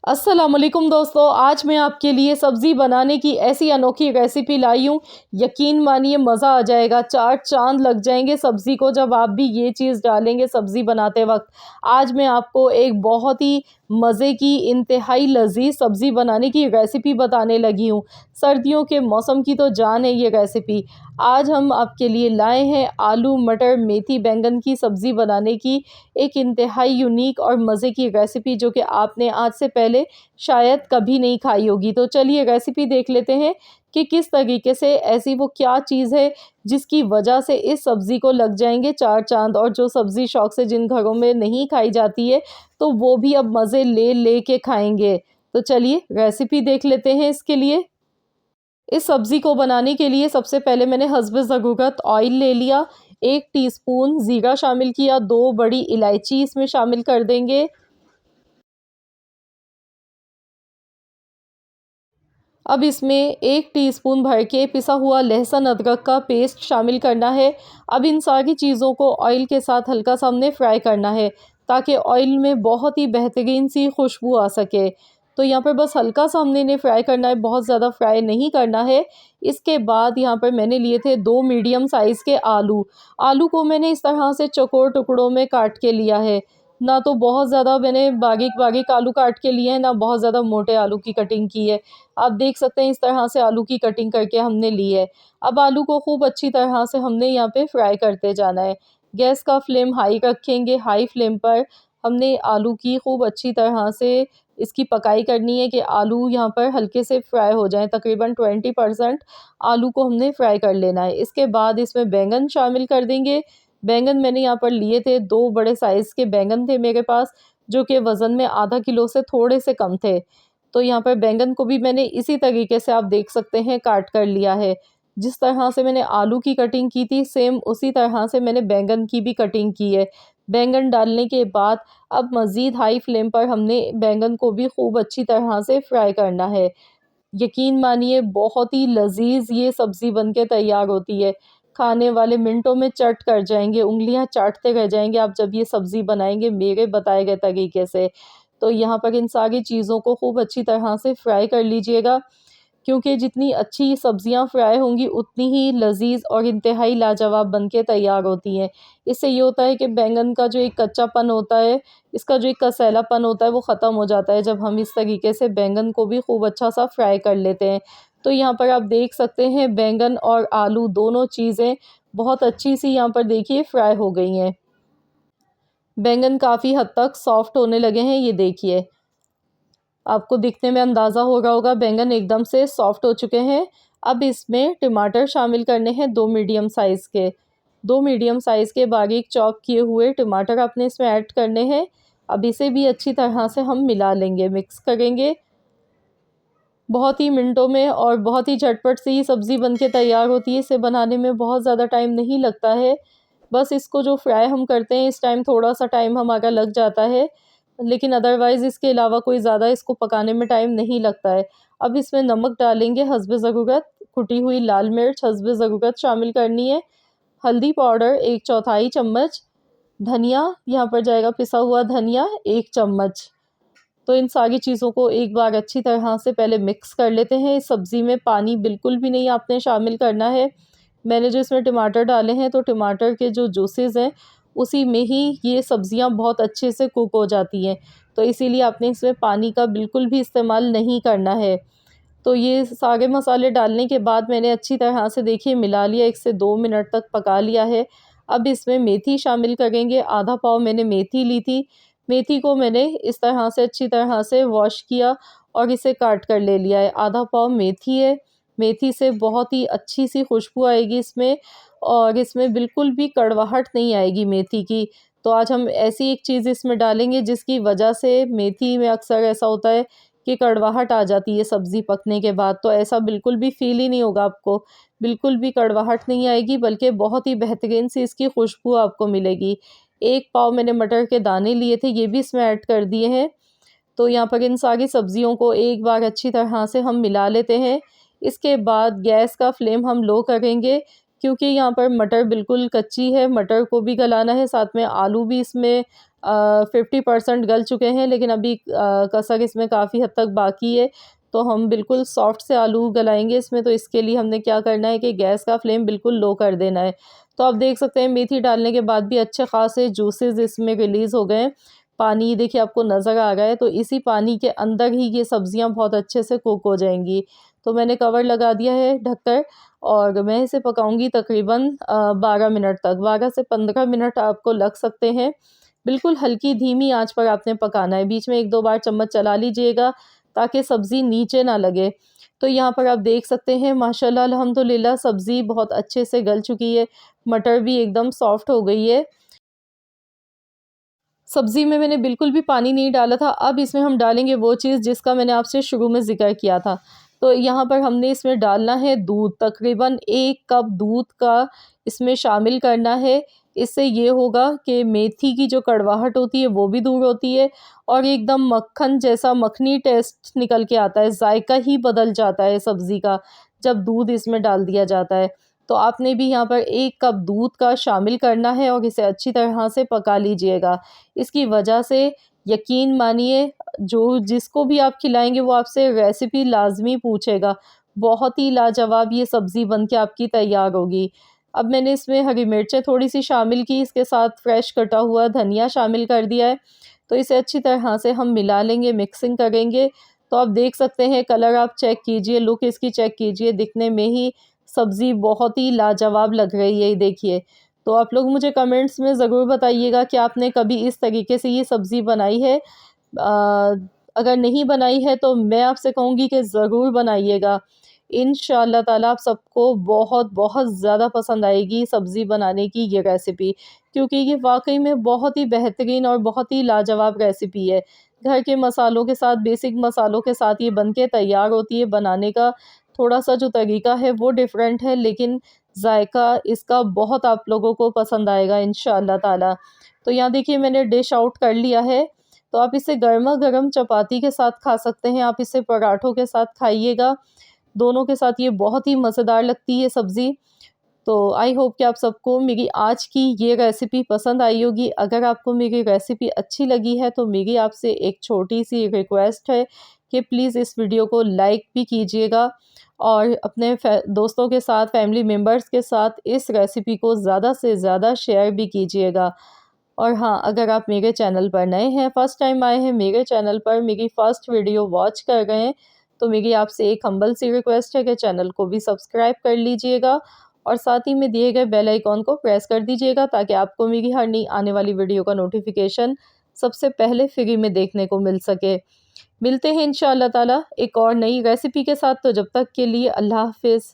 अस्सलामुअलैकुम दोस्तों, आज मैं आपके लिए सब्ज़ी बनाने की ऐसी अनोखी रेसिपी लाई हूँ। यकीन मानिए मज़ा आ जाएगा, चार चाँद लग जाएंगे सब्ज़ी को जब आप भी ये चीज़ डालेंगे सब्ज़ी बनाते वक्त। आज मैं आपको एक बहुत ही मज़े की इंतहाई लजीज सब्ज़ी बनाने की रेसिपी बताने लगी हूँ। सर्दियों के मौसम की तो जान है ये रेसिपी। आज हम आपके लिए लाए हैं आलू मटर मेथी बैंगन की सब्ज़ी बनाने की एक इंतहाई यूनिक और मज़े की रेसिपी, जो कि आपने आज से पहले शायद कभी नहीं खाई होगी। तो चलिए रेसिपी देख लेते हैं कि किस तरीके से ऐसी वो क्या चीज़ है जिसकी वजह से इस सब्ज़ी को लग जाएंगे चार चांद, और जो सब्ज़ी शौक से जिन घरों में नहीं खाई जाती है तो वो भी अब मज़े ले ले के खाएंगे। तो चलिए रेसिपी देख लेते हैं। इसके लिए इस सब्ज़ी को बनाने के लिए सबसे पहले मैंने हस्ब ज़रूरत ऑयल ले लिया। 1 टीस्पून ज़ीरा शामिल किया, 2 बड़ी इलायची इसमें शामिल कर देंगे। अब इसमें 1 टीस्पून भर के पिसा हुआ लहसुन अदरक का पेस्ट शामिल करना है। अब इन सारी चीज़ों को ऑयल के साथ हल्का सा हमने फ्राई करना है, ताकि ऑयल में बहुत ही बेहतरीन सी खुशबू आ सके। तो यहाँ पर बस हल्का सा हमने इन्हें फ्राई करना है, बहुत ज़्यादा फ्राई नहीं करना है। इसके बाद यहाँ पर मैंने लिए थे 2 मीडियम साइज़ के आलू। आलू को मैंने इस तरह से चौकोर टुकड़ों में काट के लिया है। ना तो बहुत ज़्यादा मैंने बारीक बारीक आलू काट के लिए हैं, ना बहुत ज़्यादा मोटे आलू की कटिंग की है। आप देख सकते हैं इस तरह से आलू की कटिंग करके हमने ली है। अब आलू को खूब अच्छी तरह से हमने यहाँ पे फ्राई करते जाना है। गैस का फ्लेम हाई रखेंगे, हाई फ्लेम पर हमने आलू की खूब अच्छी तरह से इसकी पकाई करनी है कि आलू यहाँ पर हल्के से फ्राई हो जाएँ। तकरीबन 20% आलू को हमने फ्राई कर लेना है। इसके बाद इसमें बैंगन शामिल कर देंगे। बैंगन मैंने यहाँ पर लिए थे, 2 बड़े साइज़ के बैंगन थे मेरे पास, जो कि वज़न में आधा किलो से थोड़े से कम थे। तो यहाँ पर बैंगन को भी मैंने इसी तरीके से आप देख सकते हैं काट कर लिया है। जिस तरह से मैंने आलू की कटिंग की थी, सेम उसी तरह से मैंने बैंगन की भी कटिंग की है। बैंगन डालने के बाद अब मज़ीद हाई फ्लेम पर हमने बैंगन को भी खूब अच्छी तरह से फ्राई करना है। यकीन मानिए बहुत ही लज़ीज़ ये सब्ज़ी बन के तैयार होती है। खाने वाले मिनटों में चट कर जाएँगे, उँगलियाँ चाटते रह जाएँगे आप जब ये सब्ज़ी बनाएँगे मेरे बताए गए तरीके से। तो यहाँ पर इन सारी चीज़ों को खूब अच्छी तरह से फ्राई कर लीजिएगा, क्योंकि जितनी अच्छी सब्ज़ियाँ फ्राई होंगी उतनी ही लज़ीज़ और इंतहाई लाजवाब बन के तैयार होती हैं। इससे ये होता है कि बैंगन का जो एक कच्चापन होता है, इसका जो एक कसैलापन होता है वो ख़त्म हो जाता है जब हम इस तरीके से बैंगन को भी खूब अच्छा-सा फ्राई कर लेते हैं। तो यहाँ पर आप देख सकते हैं बैंगन और आलू दोनों चीज़ें बहुत अच्छी-सी यहाँ पर देखिए फ्राई हो गई हैं। बैंगन काफ़ी हद तक सॉफ्ट होने लगे हैं, ये देखिए। आपको दिखने में अंदाज़ा हो रहा होगा बैंगन एकदम से सॉफ्ट हो चुके हैं। अब इसमें टमाटर शामिल करने हैं, 2 मीडियम साइज़ के। 2 मीडियम साइज़ के बारीक चॉप किए हुए टमाटर आपने इसमें ऐड करने हैं। अब इसे भी अच्छी तरह से हम मिला लेंगे, मिक्स करेंगे। बहुत ही मिनटों में और बहुत ही झटपट से ये सब्ज़ी बन के तैयार होती है। इसे बनाने में बहुत ज़्यादा टाइम नहीं लगता है। बस इसको जो फ्राई हम करते हैं इस टाइम थोड़ा-सा टाइम हमारा लग जाता है, लेकिन अदरवाइज़ इसके अलावा कोई ज़्यादा इसको पकाने में टाइम नहीं लगता है। अब इसमें नमक डालेंगे हस्ब ज़रूरत, कुटी हुई लाल मिर्च हस्ब ज़रूरत शामिल करनी है, हल्दी पाउडर 1/4 चम्मच, धनिया यहाँ पर जाएगा पिसा हुआ धनिया 1 चम्मच। तो इन सारी चीज़ों को एक बार अच्छी तरह से पहले मिक्स कर लेते हैं। इस सब्ज़ी में पानी बिल्कुल भी नहीं आपने शामिल करना है। मैंने जो इसमें टमाटर डाले हैं तो टमाटर के जो जूसेस हैं उसी में ही ये सब्ज़ियाँ बहुत अच्छे से कुक हो जाती हैं। तो इसीलिए आपने इसमें पानी का बिल्कुल भी इस्तेमाल नहीं करना है। तो ये सारे मसाले डालने के बाद मैंने अच्छी तरह से देखिए मिला लिया, 1 से 2 मिनट तक पका लिया है। अब इसमें मेथी शामिल करेंगे, आधा पाव मैंने मेथी ली थी। मेथी को मैंने इस तरह से अच्छी तरह से वॉश किया और इसे काट कर ले लिया है। आधा पाव मेथी है, मेथी से बहुत ही अच्छी-सी खुशबू आएगी इसमें, और इसमें बिल्कुल भी कड़वाहट नहीं आएगी मेथी की। तो आज हम ऐसी एक चीज़ इसमें डालेंगे जिसकी वजह से मेथी में अक्सर ऐसा होता है कि कड़वाहट आ जाती है सब्ज़ी पकने के बाद, तो ऐसा बिल्कुल भी फ़ील ही नहीं होगा आपको। बिल्कुल भी कड़वाहट नहीं आएगी, बल्कि बहुत ही बेहतरीन सी इसकी खुशबू आपको मिलेगी। 1 पाव मैंने मटर के दाने लिए थे, ये भी इसमें ऐड कर दिए हैं। तो यहाँ पर इन सारी सब्ज़ियों को एक बार अच्छी तरह से हम मिला लेते हैं। इसके बाद गैस का फ्लेम हम लो करेंगे, क्योंकि यहाँ पर मटर बिल्कुल कच्ची है, मटर को भी गलाना है, साथ में आलू भी इसमें 50% गल चुके हैं, लेकिन अभी कसर इसमें काफ़ी हद तक बाकी है। तो हम बिल्कुल सॉफ्ट से आलू गलाएंगे इसमें। तो इसके लिए हमने क्या करना है कि गैस का फ्लेम बिल्कुल लो कर देना है। तो आप देख सकते हैं मेथी डालने के बाद भी अच्छे खासे जूसेस इसमें रिलीज़ हो गए हैं। पानी देखिए आपको नज़र आ रहा है, तो इसी पानी के अंदर ही ये सब्जियां बहुत अच्छे से कुक हो जाएंगी। तो मैंने कवर लगा दिया है ढककर, और मैं इसे पकाऊंगी तकरीबन 12 मिनट तक। 12 से 15 मिनट आपको लग सकते हैं। बिल्कुल हल्की धीमी आंच पर आपने पकाना है। बीच में 1-2 बार चम्मच चला लीजिएगा ताकि सब्ज़ी नीचे ना लगे। तो यहाँ पर आप देख सकते हैं माशाल्लाह अल्हम्दुलिल्लाह सब्ज़ी बहुत अच्छे से गल चुकी है। मटर भी एकदम सॉफ्ट हो गई है। सब्ज़ी में मैंने बिल्कुल भी पानी नहीं डाला था। अब इसमें हम डालेंगे वो चीज़ जिसका मैंने आपसे शुरू में ज़िक्र किया था। तो यहाँ पर हमने इसमें डालना है दूध, तकरीबन 1 कप दूध का इसमें शामिल करना है। इससे ये होगा कि मेथी की जो कड़वाहट होती है वो भी दूर होती है, और एकदम मक्खन जैसा मखनी टेस्ट निकल के आता है, जायका ही बदल जाता है सब्ज़ी का जब दूध इसमें डाल दिया जाता है। तो आपने भी यहाँ पर 1 कप दूध का शामिल करना है और इसे अच्छी तरह से पका लीजिएगा। इसकी वजह से यकीन मानिए जो जिसको भी आप खिलाएँगे वो आपसे रेसिपी लाज़मी पूछेगा। बहुत ही लाजवाब ये सब्ज़ी बन के आपकी तैयार होगी। अब मैंने इसमें हरी मिर्चें थोड़ी-सी शामिल की, इसके साथ फ्रेश कटा हुआ धनिया शामिल कर दिया है। तो इसे अच्छी तरह से हम मिला लेंगे, मिक्सिंग करेंगे। तो आप देख सकते हैं कलर आप चेक कीजिए, लुक इसकी चेक कीजिए, दिखने में ही सब्ज़ी बहुत ही लाजवाब लग रही है, ये देखिए। तो आप लोग मुझे कमेंट्स में ज़रूर बताइएगा कि आपने कभी इस तरीके से ये सब्ज़ी बनाई है। अगर नहीं बनाई है तो मैं आपसे कहूँगी कि ज़रूर बनाइएगा। इंशाअल्लाह ताला आप सबको बहुत बहुत ज़्यादा पसंद आएगी सब्ज़ी बनाने की ये रेसिपी, क्योंकि ये वाक़ई में बहुत ही बेहतरीन और बहुत ही लाजवाब रेसिपी है। घर के मसालों के साथ, बेसिक मसालों के साथ ये बन के तैयार होती है। बनाने का थोड़ा-सा जो तरीका है वो डिफ़रेंट है, लेकिन ज़ायका इसका बहुत आप लोगों को पसंद आएगा इंशाअल्लाह ताला। तो यहाँ देखिए मैंने डिश आउट कर लिया है। तो आप इसे गरमा-गरम चपाती के साथ खा सकते हैं, आप इसे पराठों के साथ खाइएगा। दोनों के साथ ये बहुत ही मज़ेदार लगती है सब्ज़ी। तो आई होप कि आप सबको मेरी आज की ये रेसिपी पसंद आई होगी। अगर आपको मेरी रेसिपी अच्छी लगी है तो मेरी आपसे एक छोटी-सी रिक्वेस्ट है कि प्लीज़ इस वीडियो को लाइक भी कीजिएगा, और अपने दोस्तों के साथ, फैमिली मेम्बर्स के साथ इस रेसिपी को ज़्यादा से ज़्यादा शेयर भी कीजिएगा। और हाँ, अगर आप मेरे चैनल पर नए हैं, फर्स्ट टाइम आए हैं मेरे चैनल पर, मेरी फर्स्ट वीडियो वॉच कर रहे हैं, तो मेरी आपसे एक हम्बल सी रिक्वेस्ट है कि चैनल को भी सब्सक्राइब कर लीजिएगा, और साथ ही में दिए गए बेल आइकॉन को प्रेस कर दीजिएगा ताकि आपको मेरी हर नई आने वाली वीडियो का नोटिफिकेशन सबसे पहले फ्री में देखने को मिल सके। मिलते हैं इंशाअल्लाह ताला एक और नई रेसिपी के साथ। तो जब तक के लिए अल्लाह हाफ़िज़।